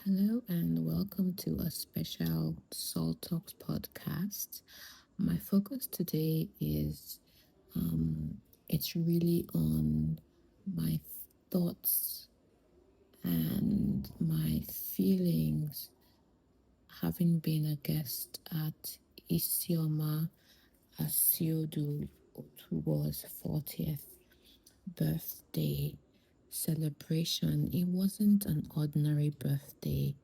Hello and welcome to a special Soul Talks podcast. My focus today is it's really on my thoughts and my feelings having been a guest at Isioma Asiodu Otubo's 40th birthday celebration. It wasn't an ordinary birthday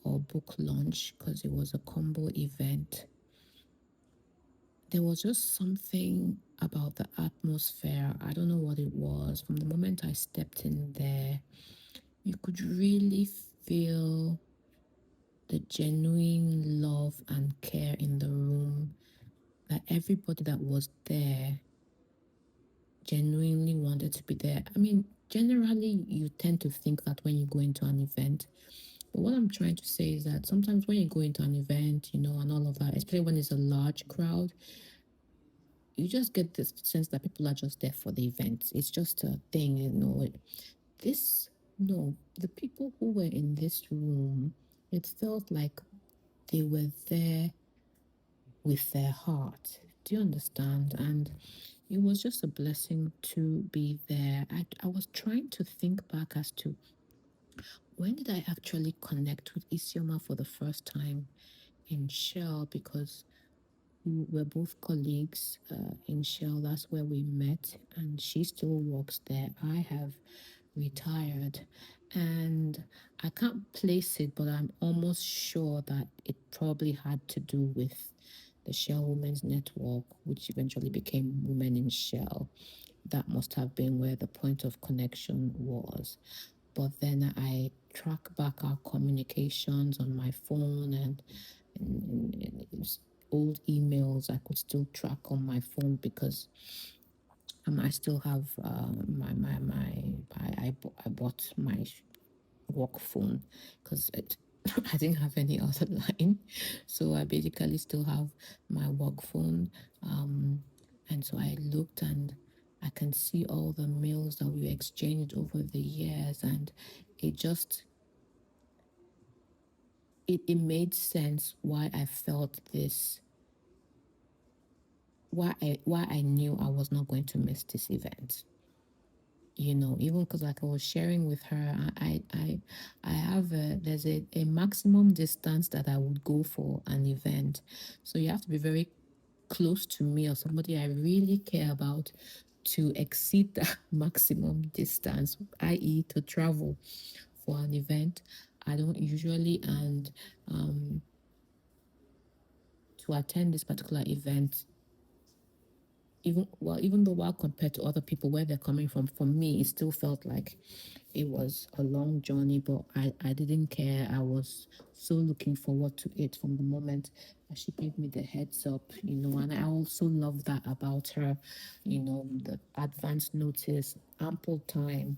or book launch because it was a combo event. There was just something about the atmosphere. I don't know what it was. From the moment I stepped in there, you could really feel the genuine love and care in the room, that everybody that was there genuinely wanted to be there. I mean, generally, you tend to think that when you go into an event. But what I'm trying to say is that sometimes when you go into an event, and all of that, especially when it's a large crowd, you just get this sense that people are just there for the event. It's just a thing. This, no, the people who were in this room, it felt like they were there with their heart. Do you understand? And it was just a blessing to be there. I was trying to think back as to when did I actually connect with Isioma for the first time in Shell, because we were both colleagues in Shell. That's where we met, and she still works there. I have retired, and I can't place it, but I'm almost sure that it probably had to do with the Shell Women's Network, which eventually became Women in Shell. That must have been where the point of connection was. But then I track back our communications on my phone, and old emails I could still track on my phone, because I still have I bought my work phone because I didn't have any other line, so I basically still have my work phone. And so I looked, and I can see all the mails that we exchanged over the years, and it just it made sense why I felt this, why I knew I was not going to miss this event. Even because, like I was sharing with her, I have there's a maximum distance that I would go for an event. So you have to be very close to me or somebody I really care about to exceed that maximum distance, i.e., to travel for an event. I don't usually, and to attend this particular event, even though, while compared to other people where they're coming from, for me it still felt like it was a long journey, but I didn't care. I was so looking forward to it from the moment that she gave me the heads up, and I also love that about her, the advance notice, ample time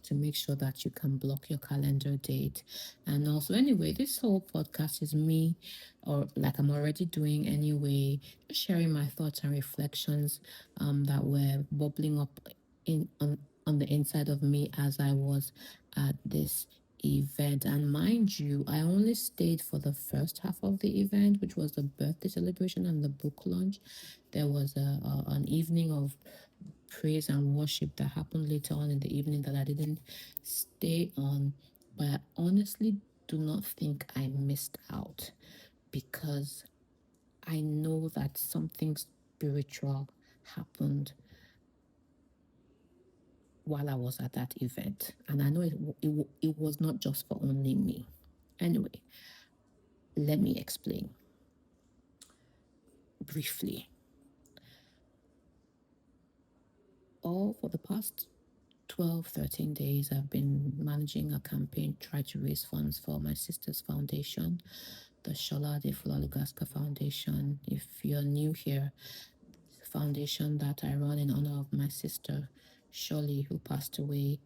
to make sure that you can block your calendar date. And also, anyway, this whole podcast is me, or like I'm already doing anyway, just sharing my thoughts and reflections that were bubbling up in on the inside of me as I was at this event. And mind you, I only stayed for the first half of the event, which was the birthday celebration and the book launch. There was an evening of praise and worship that happened later on in the evening that I didn't stay on. But I honestly do not think I missed out, because I know that something spiritual happened while I was at that event. And I know it was not just for only me. Anyway, let me explain briefly. All for the past 12, 13 days, I've been managing a campaign to try to raise funds for my sister's foundation, the Shola de Fulalugaska Foundation. If you're new here, it's a foundation that I run in honor of my sister, Shirley, who passed away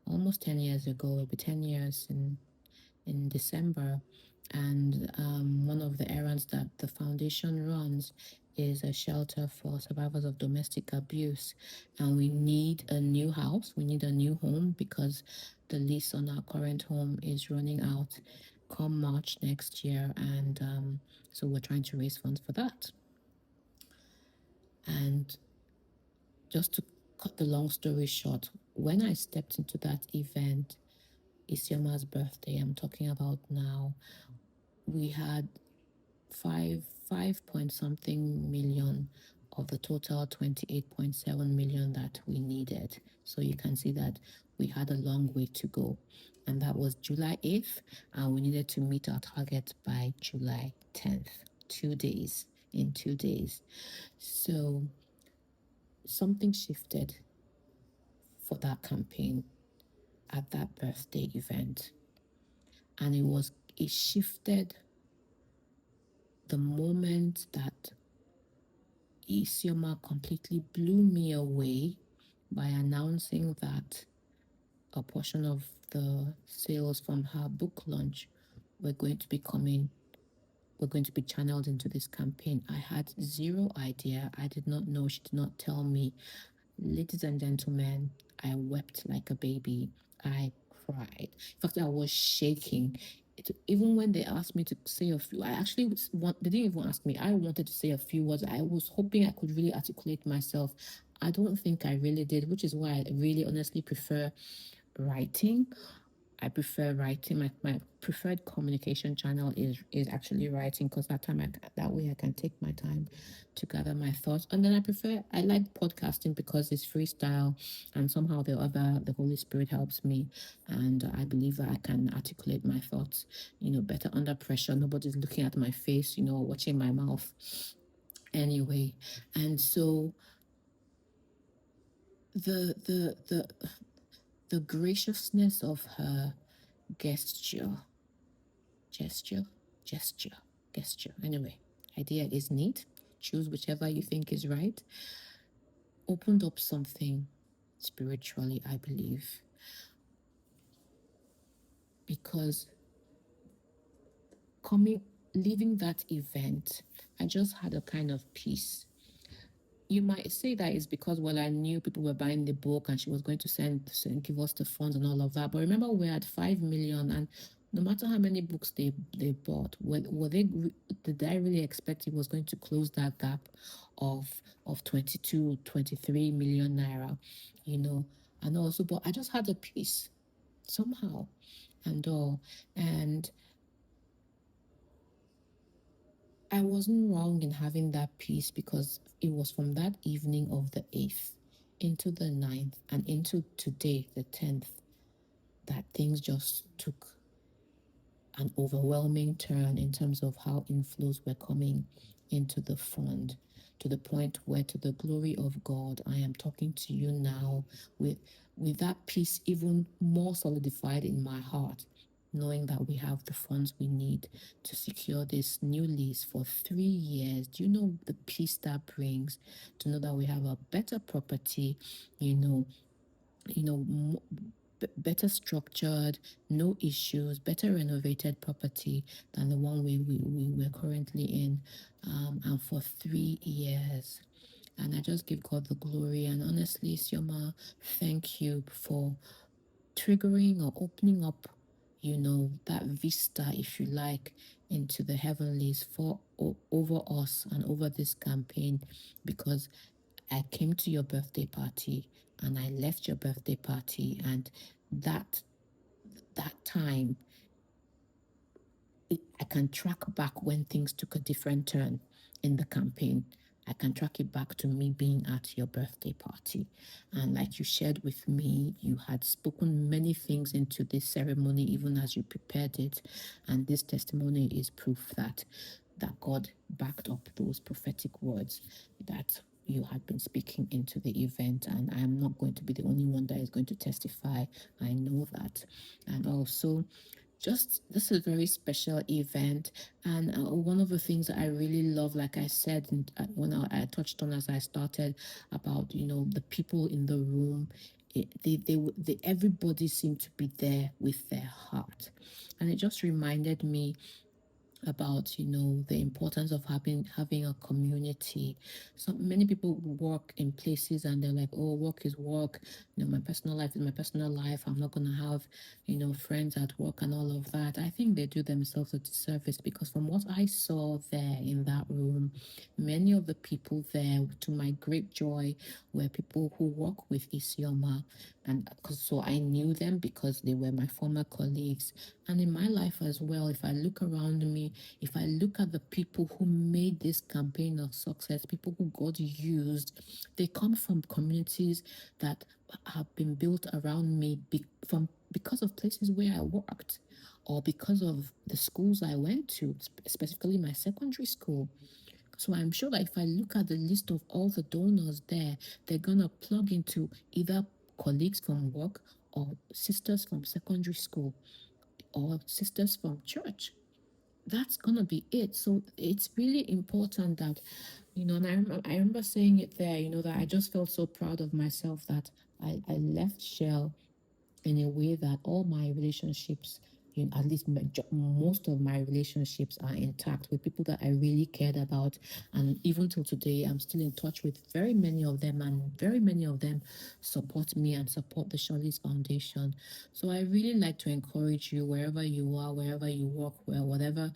almost 10 years ago. It'll be 10 years in December. And one of the errands that the foundation runs is a shelter for survivors of domestic abuse. And we need a new house, we need a new home because the lease on our current home is running out come March next year. And so we're trying to raise funds for that. And just to cut the long story short, when I stepped into that event, Isioma's birthday, I'm talking about now, we had five point something million of the total 28.7 million that we needed. So you can see that we had a long way to go. And that was July 8th, and we needed to meet our target by July 10th, 2 days, in 2 days. So something shifted for that campaign at that birthday event. And it shifted the moment that Isioma completely blew me away by announcing that a portion of the sales from her book launch were going to be coming, were going to be channeled into this campaign. I had zero idea. I did not know. She did not tell me. Ladies and gentlemen, I wept like a baby. I cried. In fact, I was shaking. Even when they asked me to say a few, I actually they didn't even ask me. I wanted to say a few words. I was hoping I could really articulate myself. I don't think I really did, which is why I really honestly prefer writing. I prefer writing. My preferred communication channel is actually writing because that way I can take my time to gather my thoughts. And then I like podcasting because it's freestyle, and somehow the Holy Spirit helps me, and I believe that I can articulate my thoughts, better under pressure. Nobody's looking at my face, watching my mouth. Anyway, and so the the graciousness of her gesture gesture, gesture, gesture. Anyway, idea is neat. Choose whichever you think is right. Opened up something spiritually, I believe, because leaving that event, I just had a kind of peace. You might say that it's because, well, I knew people were buying the book and she was going to give us the funds and all of that. But remember, we're at 5 million, and no matter how many books they bought, did I really expect it was going to close that gap of 22, 23 million naira, and also, but I just had a peace somehow and all. And I wasn't wrong in having that peace because it was from that evening of the 8th into the 9th and into today, the 10th, that things just took an overwhelming turn in terms of how inflows were coming into the fund, to the point where, to the glory of God, I am talking to you now with that peace even more solidified in my heart, knowing that we have the funds we need to secure this new lease for 3 years. Do you know the peace that brings to know that we have a better property, you know, better structured, no issues, better renovated property than the one we were currently in, and for 3 years. And I just give God the glory. And honestly, Sioma, thank you for triggering or opening up, that vista, if you like, into the heavenlies over us and over this campaign, because I came to your birthday party and I left your birthday party, and that time, I can track back when things took a different turn in the campaign. I can track it back to me being at your birthday party. And like you shared with me, you had spoken many things into this ceremony, even as you prepared it. And this testimony is proof that God backed up those prophetic words that you had been speaking into the event. And I am not going to be the only one that is going to testify. I know that. And also, just this is a very special event, and one of the things that I really love, like I said when I touched on as I started, about the people in the room, everybody seemed to be there with their heart, and it just reminded me about the importance of having a community. So many people work in places and they're like, oh, work is work, my personal life is my personal life, I'm not gonna have friends at work and all of that. I think they do themselves a disservice, because from what I saw there in that room, many of the people there, to my great joy, were people who work with Isioma. And so I knew them because they were my former colleagues. And in my life as well, if I look around me, if I look at the people who made this campaign of success, people who got used, they come from communities that have been built around me because of places where I worked, or because of the schools I went to, specifically my secondary school. So I'm sure that if I look at the list of all the donors there, they're gonna plug into either colleagues from work, or sisters from secondary school, or sisters from church. That's gonna be it. So it's really important that, and I remember saying it there, that I just felt so proud of myself that I left Shell in a way that all my relationships, at least most of my relationships are intact with people that I really cared about. And even till today, I'm still in touch with very many of them, and very many of them support me and support the Shirley's Foundation. So I really like to encourage you, wherever you are, wherever you work, whatever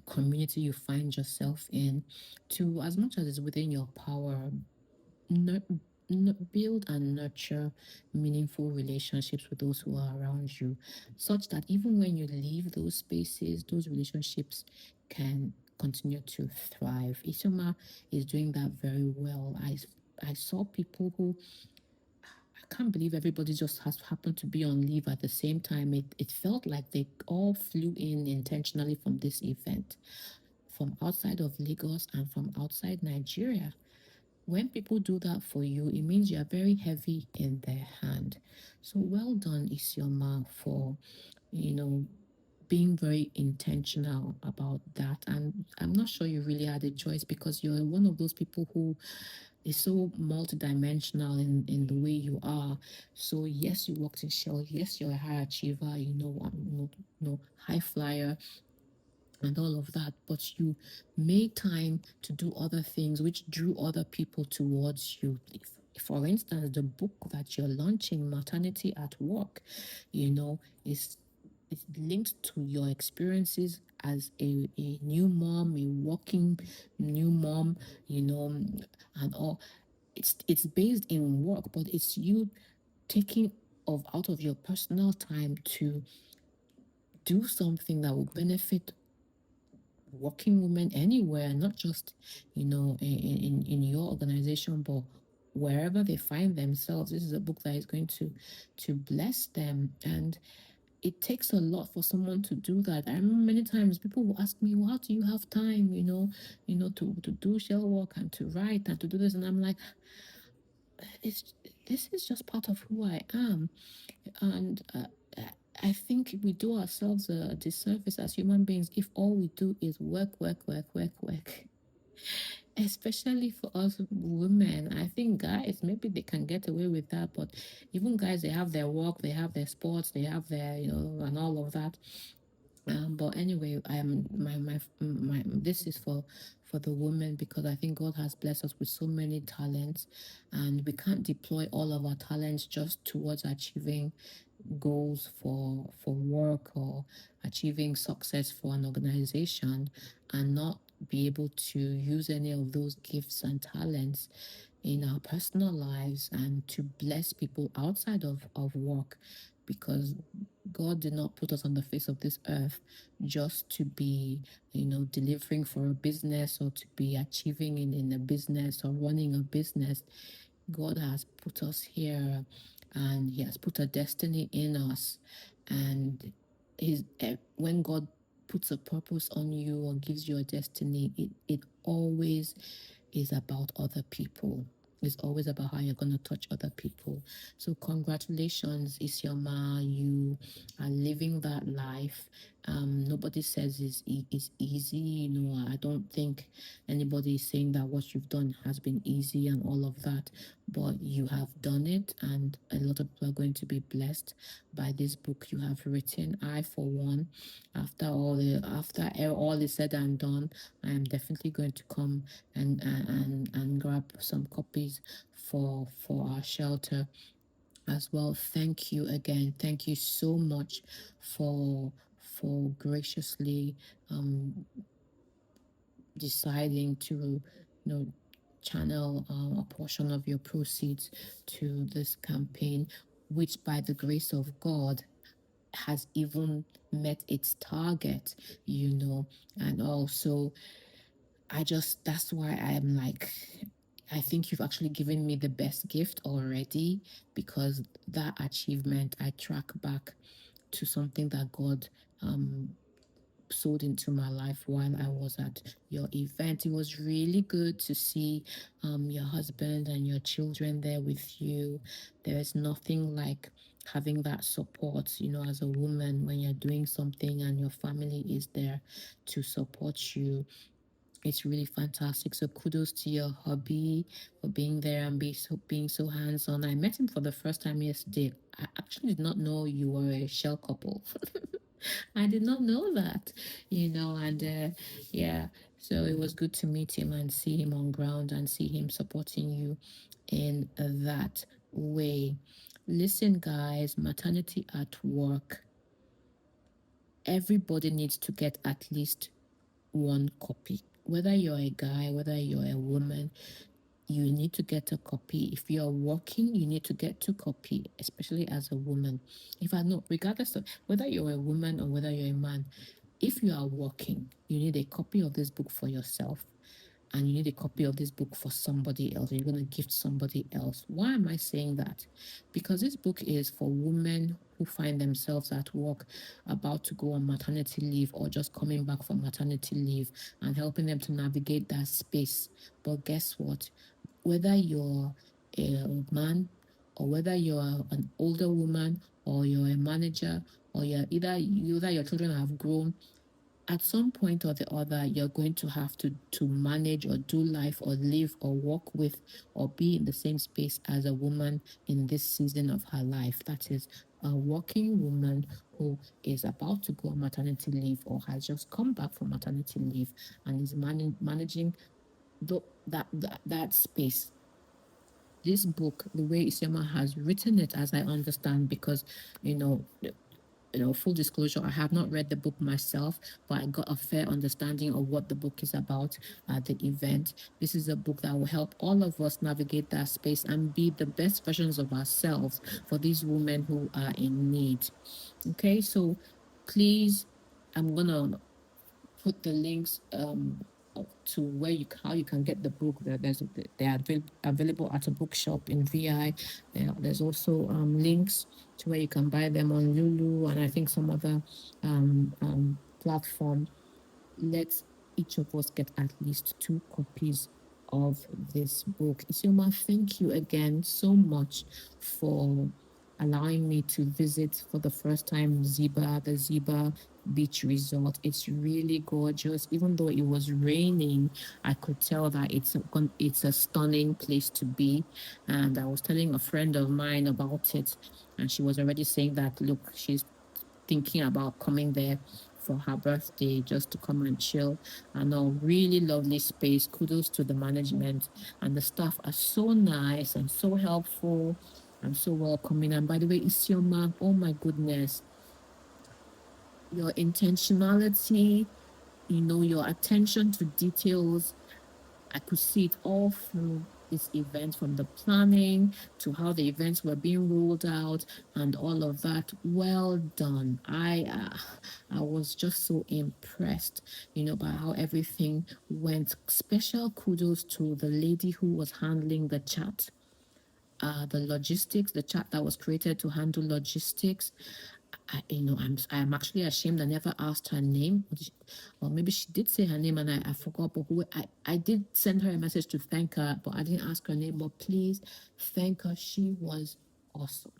community you find yourself in, to, as much as it's within your power, nur- build and nurture meaningful relationships with those who are around you, such that even when you leave those spaces, those relationships can continue to thrive. Isoma is doing that very well. I saw people who, I can't believe everybody just has happened to be on leave at the same time. It felt like they all flew in intentionally from this event, from outside of Lagos and from outside Nigeria. When people do that for you, it means you are very heavy in their hand. So well done, Isioma, for you know being very intentional about that. And I'm not sure you really had a choice, because you're one of those people who is so multidimensional in the way you are. So yes, you worked in Shell. Yes, you're a high achiever. High flyer and all of that, but you made time to do other things which drew other people towards you. For instance, the book that you're launching, Maternity at Work, is linked to your experiences as a new mom, a working new mom, and all. It's based in work, but it's you taking out of your personal time to do something that will benefit working women anywhere, not just in your organization, but wherever they find themselves. This is a book that is going to bless them. And it takes a lot for someone to do that. I remember many times people will ask me, well, how do you have time, to do shell work and to write and to do this? And I'm like, it's this is just part of who I am. And I think we do ourselves a disservice as human beings if all we do is work, work, work, work, work. Especially for us women. I think guys, maybe they can get away with that, but even guys, they have their work, they have their sports, they have their, and all of that. But anyway, this is for the women, because I think God has blessed us with so many talents, and we can't deploy all of our talents just towards achieving goals for work, or achieving success for an organization, and not be able to use any of those gifts and talents in our personal lives and to bless people outside of work, because God did not put us on the face of this earth just to be, delivering for a business, or to be achieving in a business, or running a business. God has put us here, and He has put a destiny in us. And when God puts a purpose on you or gives you a destiny, it always is about other people. It's always about how you're going to touch other people. So, congratulations, Isioma. You are living that life. Nobody says it's easy. I don't think anybody is saying that what you've done has been easy and all of that, but you have done it, and a lot of people are going to be blessed by this book you have written. I, for one, after all is said and done, I am definitely going to come and grab some copies for our shelter as well. Thank you again. Thank you so much for graciously um deciding to channel a portion of your proceeds to this campaign, which by the grace of God has even met its target, and also that's why I'm like, I think you've actually given me the best gift already, because that achievement I track back to something that God um sold into my life while I was at your event. It was really good to see your husband and your children there with you. There is nothing like having that support, as a woman, when you're doing something and your family is there to support you. It's really fantastic. So kudos to your hubby for being there and being so hands-on. I met him for the first time yesterday. I actually did not know you were a shell couple. I did not know that, and yeah, so it was good to meet him and see him on ground and see him supporting you in that way. Listen, guys, maternity at work. Everybody needs to get at least one copy. Whether you're a guy, whether you're a woman, you need to get a copy. If you're working, you need to get two copy, especially as a woman. If I know, regardless of whether you're a woman or whether you're a man, if you are working, you need a copy of this book for yourself, and you need a copy of this book for somebody else. You're going to gift somebody else. Why am I saying that? Because this book is for women who find themselves at work about to go on maternity leave or just coming back from maternity leave, and helping them to navigate that space. But guess what? Whether you're a man, or whether you're an older woman, or you're a manager, or either your children have grown, at some point or the other, you're going to have to manage or do life or live or work with or be in the same space as a woman in this season of her life. That is a working woman who is about to go on maternity leave or has just come back from maternity leave and is managing that space. This book, the way Isioma has written it, as I understand, because full disclosure, I have not read the book myself, but I got a fair understanding of what the book is about at the event. This is a book that will help all of us navigate that space and be the best versions of ourselves for these women who are in need. Okay, so please, I'm gonna put the links to how you can get the book. They are available at a bookshop in VI. There's also links to where you can buy them on Lulu and I think some other platform. Let each of us get at least two copies of this book. Isioma, thank you again so much for allowing me to visit for the first time the Ziba Beach Resort. It's really gorgeous. Even though it was raining, I could tell that it's a stunning place to be. And I was telling a friend of mine about it, and she was already saying that, look, she's thinking about coming there for her birthday just to come and chill. And a really lovely space. Kudos to the management, and the staff are so nice and so helpful and so welcoming. And by the way, Isioma, oh my goodness, your intentionality, your attention to details, I could see it all through this event, from the planning to how the events were being rolled out and all of that. Well done. I was just so impressed, by how everything went. Special kudos to the lady who was handling the chat, the logistics, the chat that was created to handle logistics. I'm actually ashamed I never asked her name. Or maybe she did say her name and I forgot. But I did send her a message to thank her, but I didn't ask her name. But please thank her. She was awesome.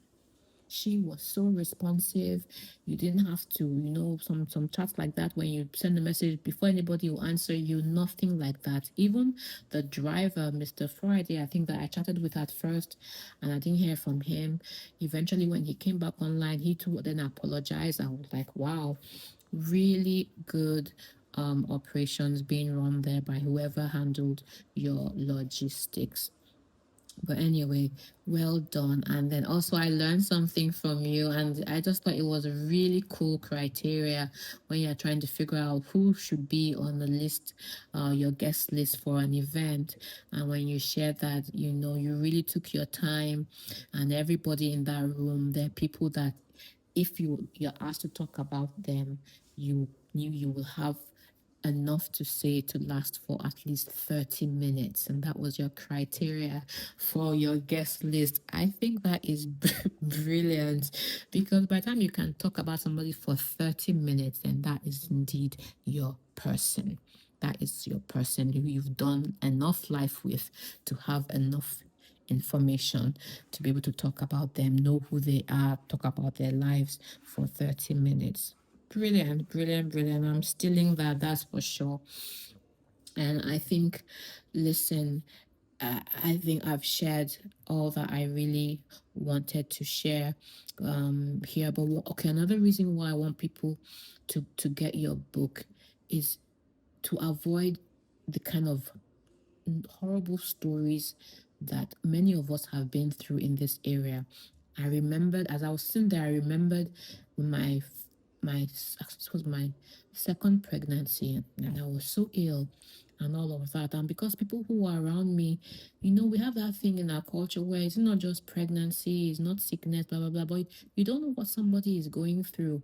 She was so responsive. You didn't have to, some chats like that when you send a message before anybody will answer you, nothing like that. Even the driver, Mr. Friday, I think that I chatted with at first and I didn't hear from him. Eventually, when he came back online, he too then apologized. I was like, wow, really good operations being run there by whoever handled your logistics. But anyway, well done. And then also I learned something from you, and I just thought it was a really cool criteria when you're trying to figure out who should be on the list, your guest list for an event. And when you shared that, you really took your time, and everybody in that room, there are people that if you're asked to talk about them, you will have enough to say to last for at least 30 minutes, and that was your criteria for your guest list. I think that is brilliant, because by the time you can talk about somebody for 30 minutes, then that is indeed your person. That is your person who you've done enough life with to have enough information to be able to talk about them, know who they are, talk about their lives for 30 minutes. Brilliant, brilliant, brilliant. I'm stealing that, that's for sure. And I think, listen, I think I've shared all that I really wanted to share here. But okay, another reason why I want people to get your book is to avoid the kind of horrible stories that many of us have been through in this area. I remembered as I was sitting there, I remembered my this was my second pregnancy, and I was so ill and all of that. And because people who are around me, we have that thing in our culture where it's not just pregnancy, it's not sickness, blah blah blah, but you don't know what somebody is going through.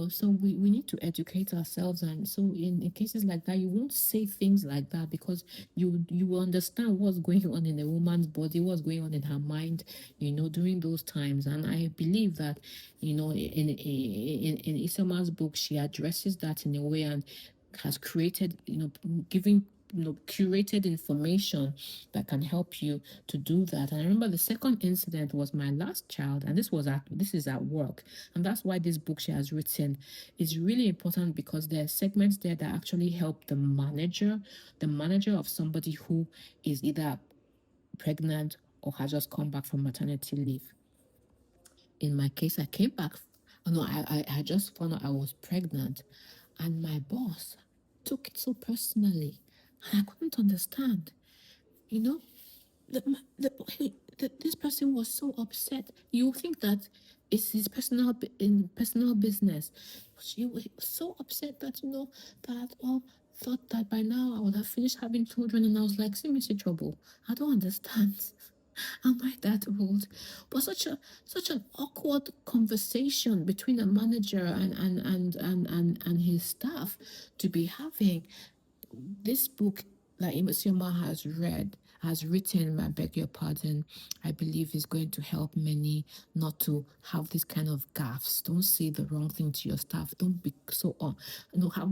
So we need to educate ourselves, and so in cases like that you won't say things like that, because you will understand what's going on in a woman's body, what's going on in her mind, during those times. And I believe that, in Isoma's book, she addresses that in a way and has created, giving curated information that can help you to do that. And I remember the second incident was my last child, and this is at work. And that's why this book she has written is really important, because there are segments there that actually help the manager of somebody who is either pregnant or has just come back from maternity leave. In my case, I came back. Oh no, I just found out I was pregnant, and my boss took it so personally, and I couldn't understand. You know, the, this person was so upset. You think that it's his personal business. She was so upset that that thought that by now I would have finished having children, and I was like, see, Mr. Trouble, I don't understand. Am I that old? But such an awkward conversation between a manager and his staff to be having. This book that Isioma has written, I beg your pardon, I believe is going to help many not to have this kind of gaffes. Don't say the wrong thing to your staff. Don't be so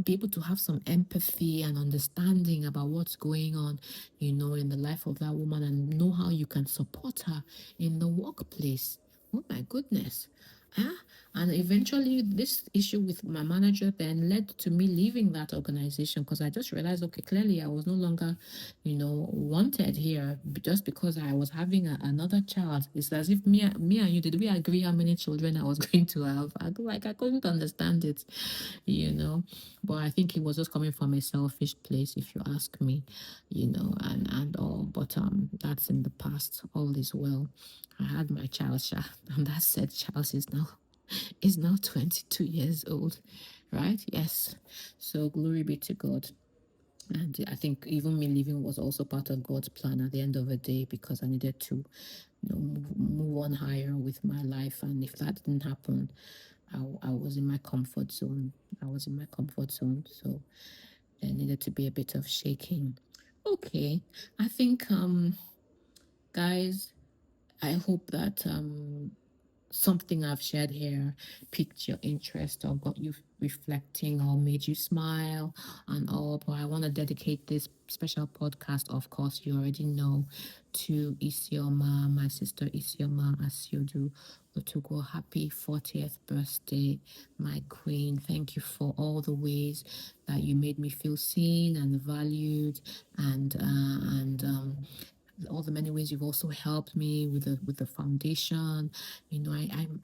be able to have some empathy and understanding about what's going on, in the life of that woman, and know how you can support her in the workplace. Oh my goodness. Ah, and eventually, this issue with my manager then led to me leaving that organization, because I just realized, okay, clearly I was no longer, wanted here just because I was having another child. It's as if me and you, did we agree how many children I was going to have? I couldn't understand it, But I think it was just coming from a selfish place, if you ask me, and all. But that's in the past. All is well. I had my child, and that said child is now 22 years old, right? Yes. So glory be to God. And I think even me leaving was also part of God's plan at the end of the day, because I needed to move on higher with my life. And if that didn't happen, I was in my comfort zone. So there needed to be a bit of shaking. Okay. I think, guys, I hope that something I've shared here piqued your interest or got you reflecting or made you smile and all. But I want to dedicate this special podcast, of course, you already know, to Isioma, my sister Isioma, as you do. Otugo, happy 40th birthday, my queen. Thank you for all the ways that you made me feel seen and valued, and all the many ways you've also helped me with the foundation. You know,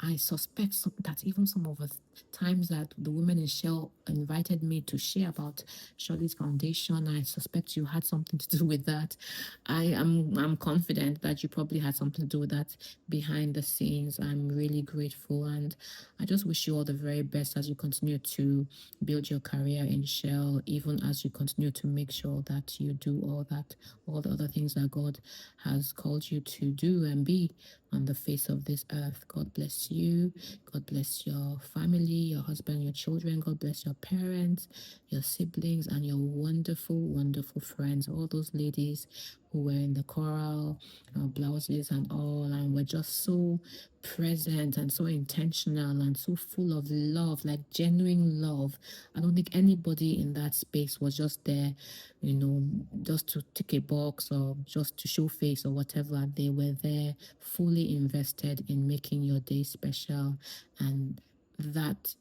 I suspect that even some of the times that the women in Shell invited me to share about Shirley's foundation, I suspect you had something to do with that. I'm confident that you probably had something to do with that behind the scenes. I'm really grateful, and I just wish you all the very best as you continue to build your career in Shell, even as you continue to make sure that you do all the other things that God has called you to do and be on the face of this earth. God bless you. God bless your family, your husband, your children. God bless your parents, your siblings, and your wonderful, wonderful friends. All those ladies who were in the choral, blouses and all, and were just so present and so intentional and so full of love, like genuine love. I don't think anybody in that space was just there, you know, just to tick a box or just to show face or whatever. They were there fully invested in making your day special. And that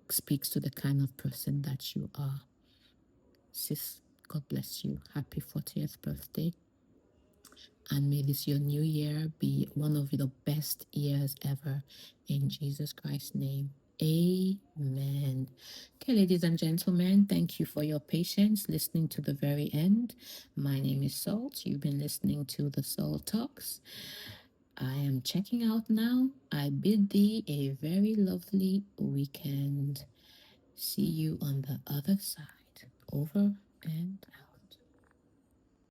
speaks to the kind of person that you are. Sis, God bless you. Happy 40th birthday. And may this your new year be one of the best years ever. In Jesus Christ's name. Amen. Okay, ladies and gentlemen, thank you for your patience listening to the very end. My name is Salt. You've been listening to the Soul Talks. I am checking out now. I bid thee a very lovely weekend. See you on the other side. Over and out.